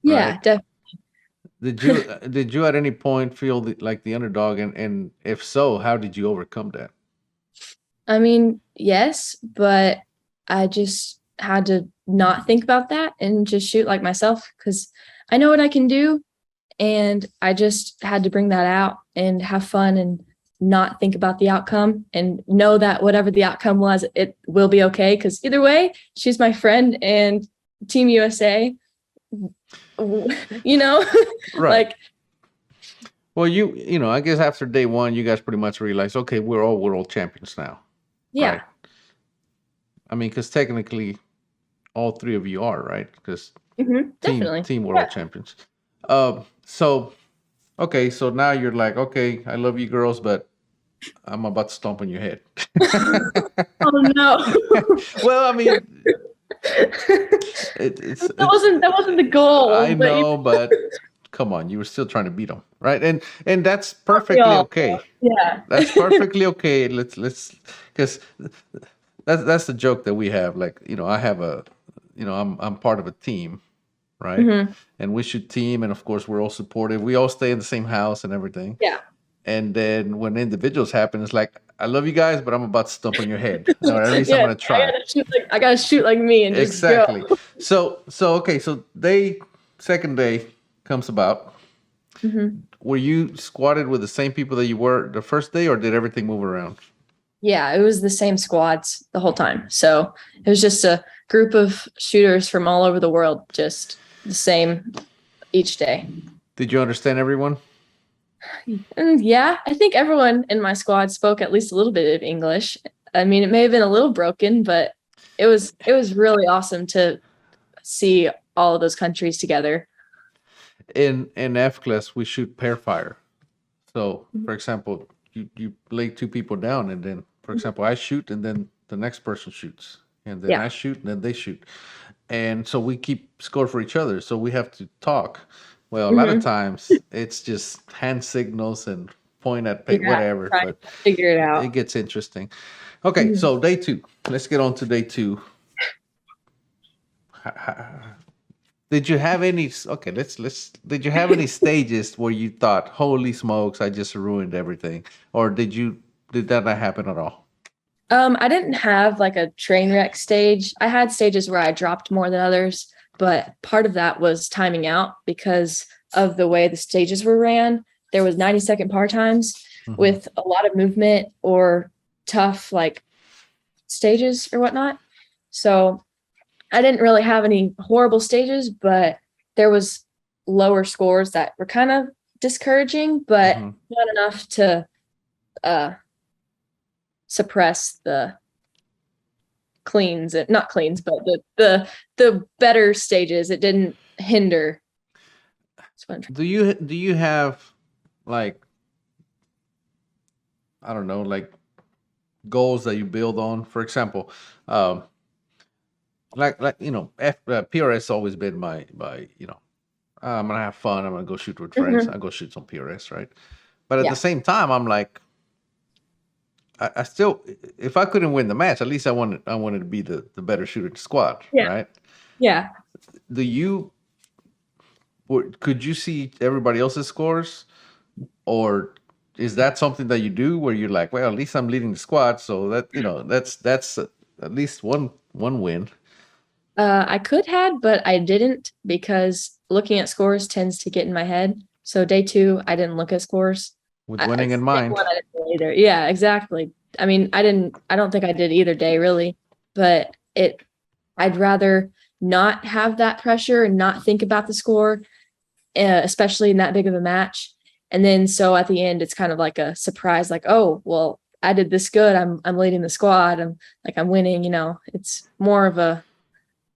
A: right?
B: Yeah, definitely.
A: Did you at any point feel like the underdog, and if so, how did you overcome that?
B: I mean, yes, but I just had to not think about that and just shoot like myself because I know what I can do. And I just had to bring that out and have fun and not think about the outcome and know that whatever the outcome was, it will be okay. Because either way, she's my friend and Team USA, you know,
A: Right.
B: like,
A: Well, I guess after day one, you guys pretty much realized, okay, we're all world champions now, right?
B: yeah,
A: I mean, because technically, all three of you are, right? Because
B: definitely.
A: team world
B: Yeah.
A: champions. So okay, so now you're like, okay, I love you girls, but I'm about to stomp on your head.
B: Oh no.
A: Well, I mean,
B: That wasn't the goal,
A: I
B: but
A: know, but come on, you were still trying to beat them, right? And that's
B: we
A: perfectly
B: all,
A: okay.
B: yeah.
A: That's perfectly okay. Let's because that's the joke that we have. Like, I have I'm part of a team, right?
B: Hmm.
A: And we should team, and of course we're all supportive. We all stay in the same house and everything.
B: Yeah.
A: And then when individuals happen, it's like, I love you guys, but I'm about to stomp on your head, or at least I'm
B: Yeah,
A: gonna try.
B: I gotta shoot like me and just go.
A: Exactly. So okay, so second day comes about.
B: Hmm.
A: Were you squatted with the same people that you were the first day, or did everything move around?
B: Yeah, it was the same squads the whole time. So it was just a group of shooters from all over the world, just the same each day.
A: Did you understand everyone?
B: And yeah, I think everyone in my squad spoke at least a little bit of English. I mean, it may have been a little broken, but it was really awesome to see all of those countries together.
A: In F class, we shoot pair fire. So, for example, you lay two people down, and then, for example, I shoot, and then the next person shoots, and then
B: Yeah.
A: I shoot, and then they shoot, and so we keep score for each other. So we have to talk. Well, a lot of
B: Hmm.
A: times it's just hand signals and point at
B: Yeah,
A: whatever,
B: trying
A: but
B: to figure it
A: it
B: out.
A: gets interesting. Okay,
B: Mhm.
A: so day two. Let's get on to day two. Did you have any? Okay, let's. Did you have any stages where you thought, "Holy smokes, I just ruined everything," or did that not happen at all?
B: I didn't have like a train wreck stage. I had stages where I dropped more than others, but part of that was timing out because of the way the stages were ran. There was 90-second par times
A: Hmm.
B: with a lot of movement or tough like stages or whatnot. So I didn't really have any horrible stages, but there was lower scores that were kind of discouraging, but
A: Hmm.
B: not enough to uh, suppress the cleans it not cleans but the better stages. It didn't hinder. That's what I'm trying.
A: Do you have, like, I don't know, like, goals that you build on? For example, um, PRS always been my I'm gonna have fun. I'm gonna go shoot with friends.
B: Mhm.
A: I go shoot some PRS, right? But at the
B: Yeah.
A: same time, I'm like, I still, if I couldn't win the match, at least I wanted to be the better shooter in the squad,
B: Yeah.
A: right?
B: Yeah.
A: Do you could you see everybody else's scores, or is that something that you do where you're like, well, at least I'm leading the squad, so that's at least one win
B: I could had, but I didn't because looking at scores tends to get in my head. So day two, I didn't look at scores.
A: with winning in
B: Day
A: mind.
B: one, I didn't do either. Yeah, exactly. I mean, I don't think I did either day really, but I'd rather not have that pressure and not think about the score, especially in that big of a match. And then so at the end, it's kind of like a surprise, like, oh, well, I did this good. I'm leading the squad. I'm winning. It's more of a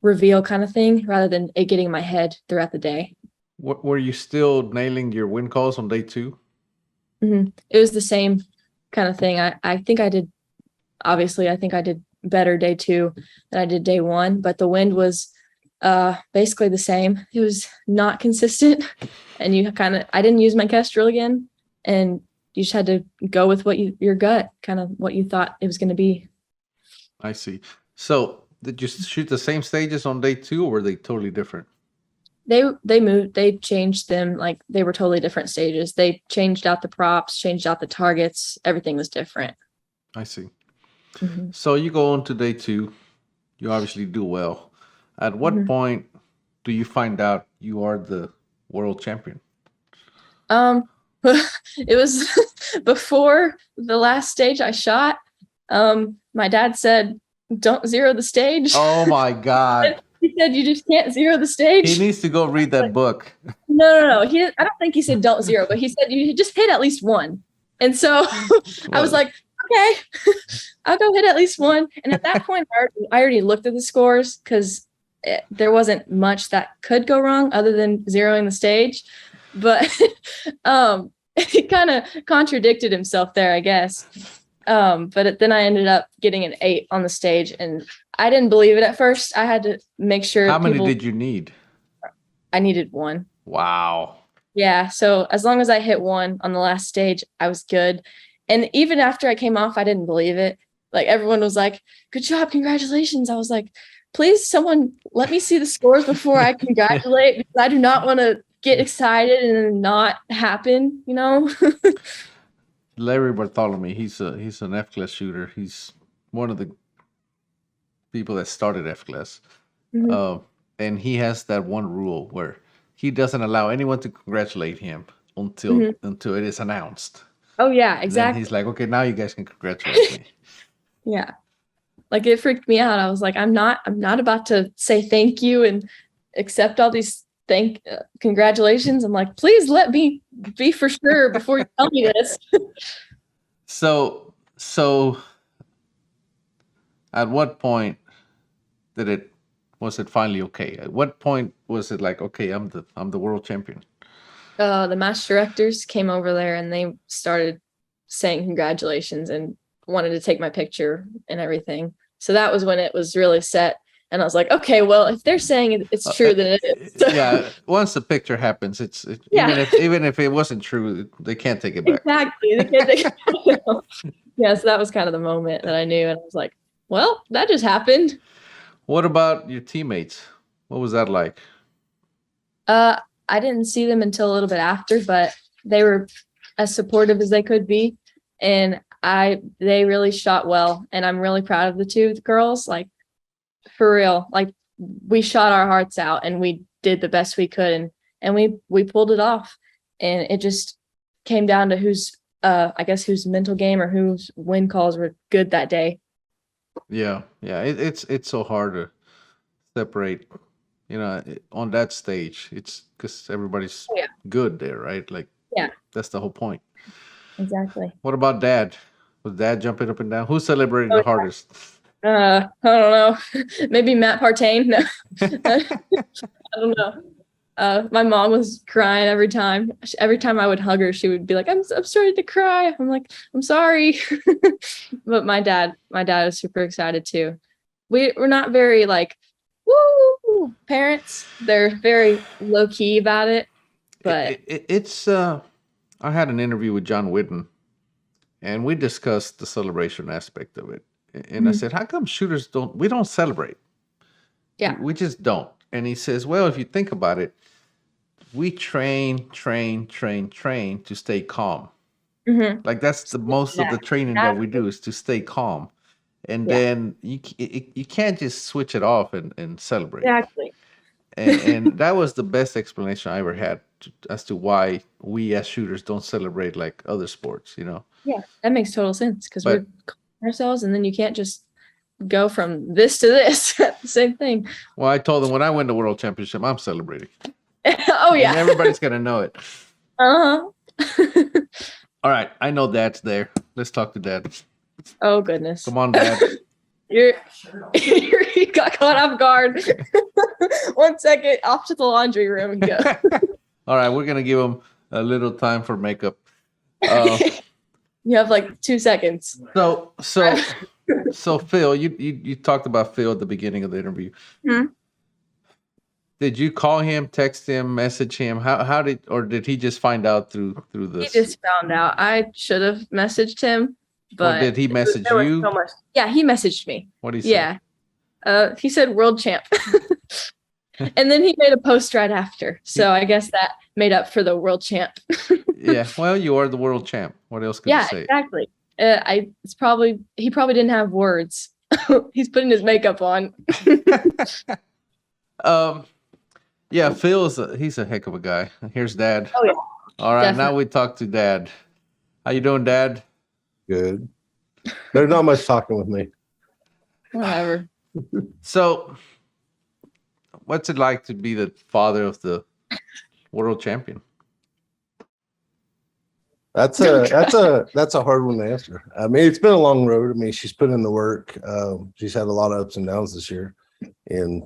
B: reveal kind of thing rather than it getting in my head throughout the day.
A: Were you still nailing your win calls on day two?
B: It was the same kind of thing. I think I did. Obviously, I think I did better day two than I did day one, but the wind was basically the same. It was not consistent, and I didn't use my Kestrel again, and you just had to go with your gut, kind of what you thought it was going to be.
A: I see. So did you shoot the same stages on day two, or were they totally different?
B: They changed them, like they were totally different stages. They changed out the props, changed out the targets. Everything was different.
A: I see.
B: Hmm.
A: So you go on to day two. You obviously do well. At what
B: Hmm.
A: point do you find out you are the world champion?
B: Um, it was before the last stage I shot. My dad said, "Don't zero the stage."
A: Oh my God.
B: He said, "You just can't zero the
A: He
B: stage."
A: needs to go read that book.
B: No, no, no. I don't think he said don't zero, but he said you just hit at least one. And so I was
A: Well,
B: like, okay, I'll go hit at least one. And at that point, I already looked at the scores because there wasn't much that could go wrong other than zeroing the stage. But he kind of contradicted himself there, I guess. But then I ended up getting an 8 on the stage, and I didn't believe it at first. I had to make sure
A: How many did you need?
B: I needed one.
A: Wow.
B: Yeah, so as long as I hit one on the last stage, I was good. And even after I came off, I didn't believe it. Like everyone was like, "Good job, congratulations." I was like, "Please, someone let me see the scores before I congratulate because I do not want to get excited and then not happen, you know?"
A: Larry Bartholomew, he's an F class shooter. He's one of the people that started F class.
B: Mhm,
A: Uh, and he has that one rule where he doesn't allow anyone to congratulate him
B: mhm.
A: until it is announced.
B: Oh yeah,
A: And then
B: exactly.
A: he's like, okay, now you guys can congratulate me.
B: Yeah. Like it freaked me out. I was like, I'm not about to say thank you and accept all these congratulations. I'm like, please let me be for sure before you tell me this.
A: So at what point did it was it finally okay? At what point was it like, okay, I'm the world champion?
B: The match directors came over there and they started saying congratulations and wanted to take my picture and everything. So that was when it was really set. And I was like, okay, well, if they're saying it's true, then it is. So,
A: Yeah, once the picture happens,
B: yeah,
A: even if it wasn't true, they can't take it back.
B: exactly. They can't take Yeah, so that was kind of the moment that I knew. And I was like, well, that just happened.
A: What about your teammates? What was that like?
B: Uh, I didn't see them until a little bit after, but they were as supportive as they could be. And they really shot well. And I'm really proud of the two girls. Like, for real. Like, we shot our hearts out and we did the best we could. And we pulled it off. And it just came down to I guess whose mental game or whose win calls were good that day.
A: Yeah, yeah, it's so hard to separate. On that stage, it's because everybody's
B: Oh, yeah.
A: good there, right? Like
B: Yeah,
A: that's the whole point.
B: exactly.
A: What about Dad? Was Dad jumping up and down? Who celebrated
B: Oh,
A: the hardest?
B: I don't know. Maybe Matt Partain. No, I don't know. My mom was crying every time. Every time I would hug her, she would be like, I'm starting to cry." I'm like, "I'm sorry." But my dad was super excited too. We're not very like, woo parents. They're very low key about it. But
A: It's I had an interview with John Whitten, and we discussed the celebration aspect of it. And I
B: mhm,
A: said, "How come shooters don't celebrate?
B: yeah,
A: We just don't." And he says, "Well, if you think about it, we train to stay calm.
B: hmm,
A: Like that's the most of the training that we
B: exactly.
A: do is to stay calm. And
B: Yeah,
A: then you can't just switch it off and celebrate."
B: exactly.
A: And that was the best explanation I ever had as to why we as shooters don't celebrate like other sports.
B: Yeah, that makes total sense because we're
A: But
B: ourselves, and then you can't just go from this to this at the same thing.
A: well, I told them when I win the world championship, I'm celebrating,
B: Oh
A: and
B: yeah.
A: everybody's gonna know it.
B: Uh-huh.
A: All right, I know Dad's there. Let's talk to Dad.
B: Oh goodness.
A: Come on, Dad.
B: You're you got caught off guard. 1 second, off to the laundry room you go.
A: All right, we're gonna give him a little time for makeup. Uh,
B: You have like 2 seconds.
A: so Phil, you talked about Phil at the beginning of the interview.
B: Hmm.
A: Did you call him, text him, message him? Did he just find out through
B: He
A: this?
B: just found out. I should have messaged him,
A: Or
B: but
A: did he message
B: there was
A: you?
B: so much. Yeah, he messaged me.
A: What did he say?
B: Yeah. He said world champ. And then he made a post right after. So I guess that made up for the world champ.
A: Yeah, well, you are the world champ. What else could you
B: Yeah,
A: say?
B: exactly. He probably didn't have words. He's putting his makeup on.
A: um, yeah, he's a heck of a guy. Here's Dad.
B: Oh yeah,
A: All right, now
B: definitely.
A: we talk to Dad. How you doing, Dad?
C: Good. There's not much talking with me.
B: Whatever.
A: So, what's it like to be the father of the world champion?
C: That's a hard one to answer. I mean, it's been a long road. I mean, she's put in the work. She's had a lot of ups and downs this year, and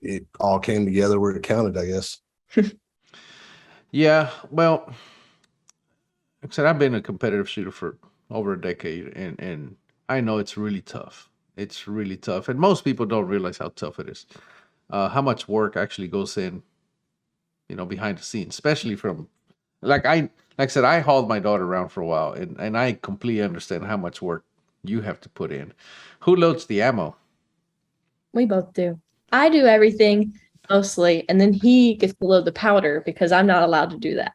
C: it all came together where it counted, I guess.
A: Yeah, well, like I said, I've been a competitive shooter for over a decade, and I know it's really tough. It's really tough, and most people don't realize how tough it is. How much work actually goes in, behind the scenes, especially from like I said, I hauled my daughter around for a while, and I completely understand how much work you have to put in. Who loads the ammo?
B: We both do. I do everything mostly, and then he gets to load the powder because I'm not allowed to do that.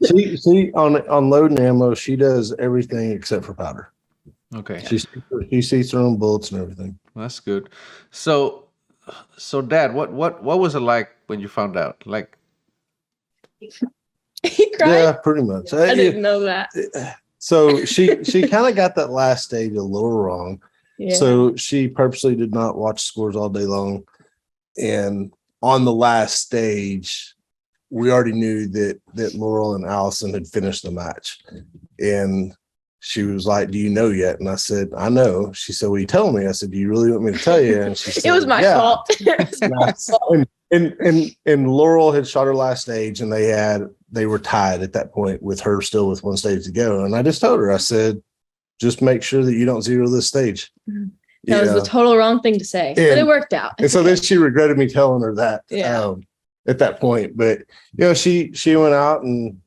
C: She on loading ammo, she does everything except for powder.
A: Okay,
C: She sees her own bullets and everything.
A: that's good. So, Dad, what was it like when you found out? Like,
B: He cried.
C: Yeah, pretty much.
B: I didn't know that.
C: So she kind of got that last stage a little wrong.
B: Yeah.
C: So she purposely did not watch scores all day long. And on the last stage, we already knew that Laurel and Allison had finished the match. And she was like, "Do you know yet?" And I said, "I know." She said, "Will you tell me?" I said, "Do you really want me to tell you?" And she said,
B: It was my
C: "Yeah."
B: fault. It was my fault.
C: And Laurel had shot her last stage, and they were tied at that point with her still with one stage to go. And I just told her, I said, "Just make sure that you don't zero this stage."
B: That was the total wrong thing to say, but it worked out.
C: And so then she regretted me telling her that at that point. But she went out and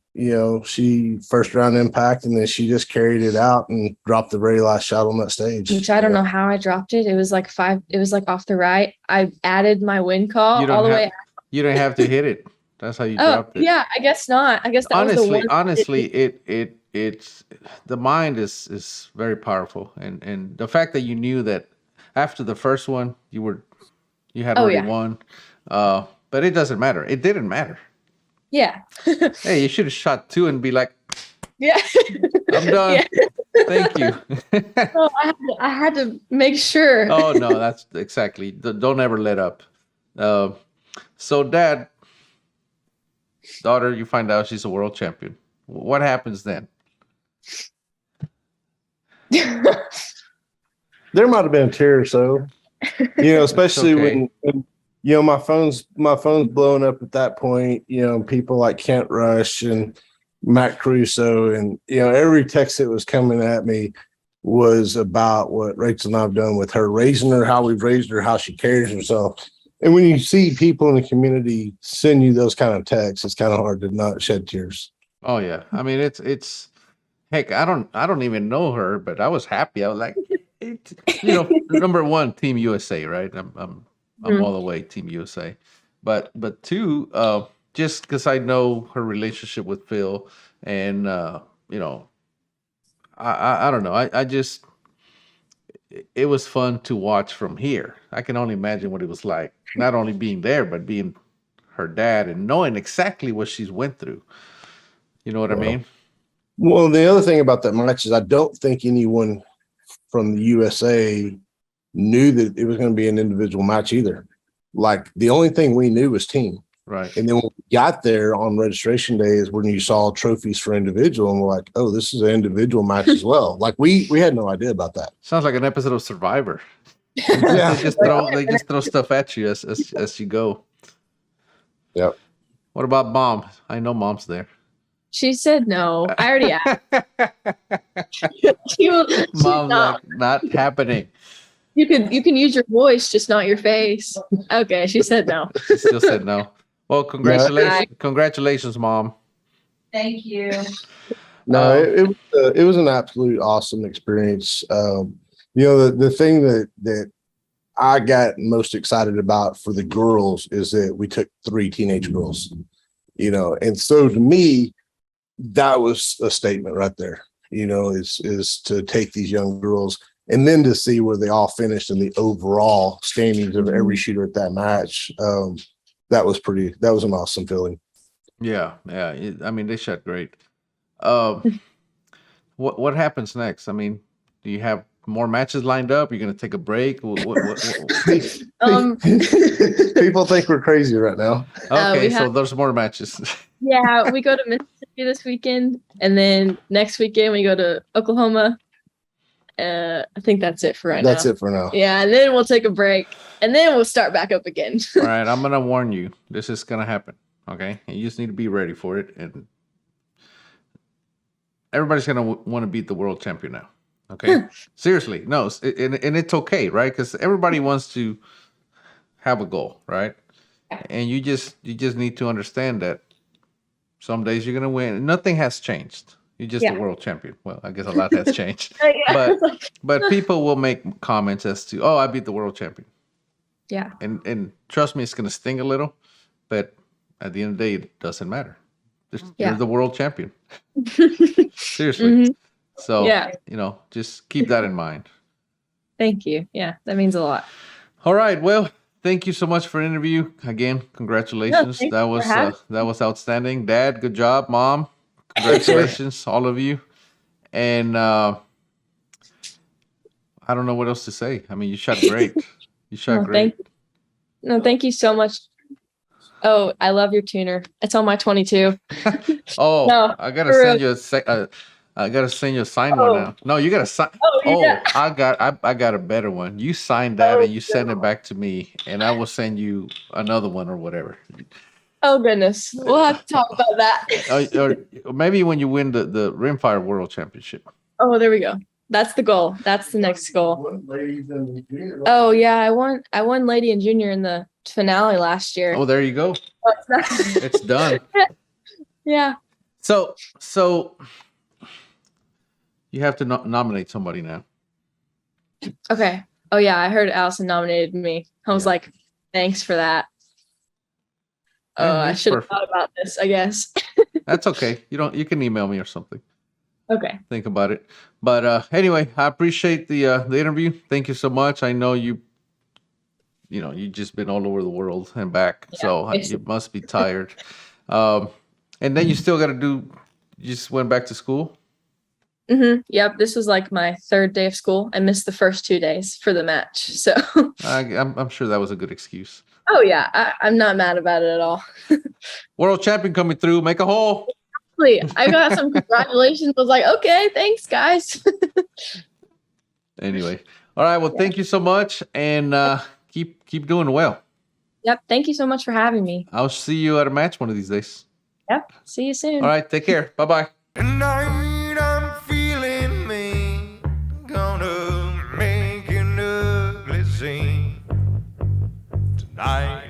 C: she first round impact, and then she just carried it out and dropped the very last shot on that stage.
B: Which I don't know how I dropped it. It was like off the right. I added my win call all the way.
A: You don't have to hit it. That's how you dropped it.
B: Yeah, I guess not. I guess that was the one.
A: Honestly, it's the mind is very powerful, and the fact that you knew that after the first one you had already won, but it doesn't matter. It didn't matter.
B: Yeah.
A: Hey, you should have shot 2 and be like,
B: yeah,
A: I'm done. Yeah. Thank you.
B: No, I had to make sure.
A: Oh no, that's exactly. Don't ever let up. So, Dad, daughter, you find out she's a world champion. What happens then?
C: There might have been a tear or so, especially when my phone's blowing up at that point. People like Kent Rush and Matt Crusoe, and every text that was coming at me was about what Rachel and I've done with her, raising her, how we've raised her, how she carries herself. And when you see people in the community send you those kind of texts, it's kind of hard to not shed tears.
A: Oh yeah, I mean it's heck. I don't even know her, but I was happy. I was like, number one, Team USA, right? I'm all the way Team USA, but 2, just because I know her relationship with Phil, and I don't know. I just it was fun to watch from here. I can only imagine what it was like, not only being there, but being her dad and knowing exactly what she's went through. You know what I mean?
C: Well, the other thing about that match is I don't think anyone from the USA knew that it was going to be an individual match either. Like the only thing we knew was team.
A: Right.
C: And then when we got there on registration day is when you saw trophies for individual, and we're like, oh, this is an individual match as well. Like we had no idea about that.
A: Sounds like an episode of Survivor. Yeah. They just throw stuff at you as you go.
C: Yep.
A: What about Mom? I know Mom's there.
B: She said no. I already asked.
A: Mom's like, not happening.
B: You can use your voice, just not your face. Okay, she said no.
A: She still said no. Well, congratulations, Mom.
B: Thank you.
C: No, it was an absolute awesome experience. The thing that I got most excited about for the girls is that we took 3 teenage girls, and so to me, that was a statement right there, is to take these young girls and then to see where they all finished in the overall standings of every shooter at that match. That was an awesome feeling.
A: Yeah. I mean, they shot great. What happens next? I mean, do you have more matches lined up? You're going to take a break? What?
C: People think we're crazy right now.
A: Okay, so there's more matches.
B: Yeah, we go to Mississippi this weekend, and then next weekend we go to Oklahoma. I think that's it for right now.
C: That's it for now.
B: Yeah, and then we'll take a break, and then we'll start back up again.
A: All right, I'm gonna warn you. This is gonna happen. Okay, and you just need to be ready for it. And everybody's gonna want to beat the world champion now. Okay. Seriously. No, and it's okay, right? Because everybody wants to have a goal, right? And you just need to understand that some days you're gonna win. Nothing has changed. You're just the
B: Yeah.
A: world champion. Well, I guess a lot has changed.
B: Yeah.
A: But people will make comments as to, oh, I beat the world champion.
B: Yeah.
A: And trust me, it's gonna sting a little, but at the end of the day, it doesn't matter. You're the world champion. Seriously.
B: Mhm.
A: So
B: Yeah.
A: just keep that in mind.
B: Thank you. Yeah, that means a lot.
A: All right. Well, thank you so much for the interview. Again, congratulations.
B: thank
A: That
B: you
A: was
B: for having
A: that was outstanding. Dad, good job. Mom, congratulations, all of you. And I don't know what else to say. I mean, you shot great. You shot great.
B: Thank you so much. Oh, I love your tuner. It's on my 22.
A: Oh,
B: No,
A: I gotta
B: for
A: send you I gotta send you a signed one now. No, you gotta sign.
B: Oh, yeah.
A: I got a better one. You sign that and you send it back to me, and I will send you another one or whatever.
B: Oh goodness, we'll have to talk about that.
A: Or maybe when you win the Rimfire World Championship.
B: Oh, there we go. That's the goal. That's the next goal. Oh yeah, I won lady and junior in the finale last year.
A: Oh, there you go. It's done.
B: Yeah.
A: So you have to nominate somebody now.
B: Okay. Oh yeah, I heard Allison nominated me. I was like, thanks for that. Oh,
A: Yeah,
B: I
A: he's
B: should have
A: perfect.
B: thought about this, I guess.
A: That's okay. You can email me or something.
B: Okay.
A: Think about it. But anyway, I appreciate the interview. Thank you so much. I know you just been all over the world and back, so you must be tired. And then you still got to you just went back to school?
B: Mm-hmm. Yep. This was like my third day of school. I missed the first 2 days for the match. So
A: I'm sure that was a good excuse.
B: oh yeah, I'm not mad about it at all.
A: World champion coming through. Make a hole.
B: I got some congratulations. I was like, okay, thanks guys.
A: Anyway. All right. Well, thank you so much, and keep doing well.
B: Yep. Thank you so much for having me.
A: I'll see you at a match one of these days.
B: Yep. See you soon.
A: All right. Take care. Bye-bye.
D: Tonight I'm feeling me, gonna make an ugly scene. Tonight